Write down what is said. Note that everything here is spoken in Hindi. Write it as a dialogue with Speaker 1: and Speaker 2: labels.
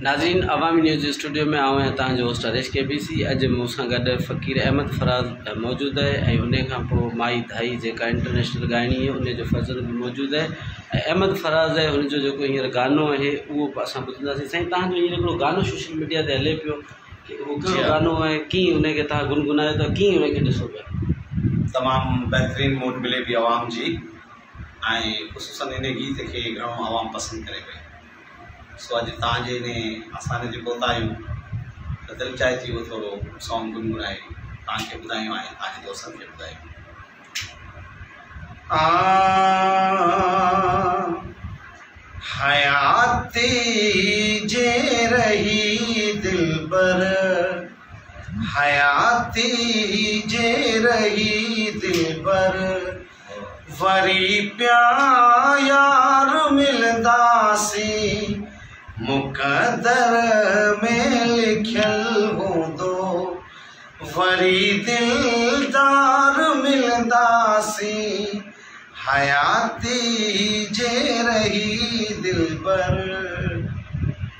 Speaker 1: नाज़रीन, अवामी न्यूज़ स्टूडियो में आऊँ हैं तव्हांजो होस्ट हरीश KBC। अॼु मूंसां गॾु फ़क़ीर अहमद फराज़ मौजूदु आहे ऐं उन खां पोइ माई धाई जेका इंटरनेशनल ॻाइणी आहे उनजो फज़ल बि मौजूदु आहे ऐं अहमद फराज़ आहे हुनजो जेको हींअर गानो आहे उहो असां ॿुधंदासीं। साईं, तव्हांजो हींअर हिकिड़ो गानो सोशल मीडिया ते हले पियो कि उहो कहिड़ो गानो आहे, कीअं उनखे तव्हां गुनगुनायो था, कीअं उनखे ॾिसो पिया?
Speaker 2: तमामु बहितरीनु मोट मिले पई आवाम जी ऐं ख़ुसूसन इन गीत खे घणो आवाम पसंदि करे पई। सो अॼु तव्हांजे इन असां जे पहुता आहियूं त दिलि चाहे थी उहो थोरो सॉन्ग गुनगुनाए तव्हांखे ॿुधायूं ऐं तव्हांजे दोस्तनि खे ॿुधायूं। हयाती जे रही दिलबर, हयाती जे रही दिलबर, वरी प्या यार मिलंदासी, मुक़दर में लिखियल हूंदो, वरी दिलदार मिलंदासी, हयाती जे रही दिलबर।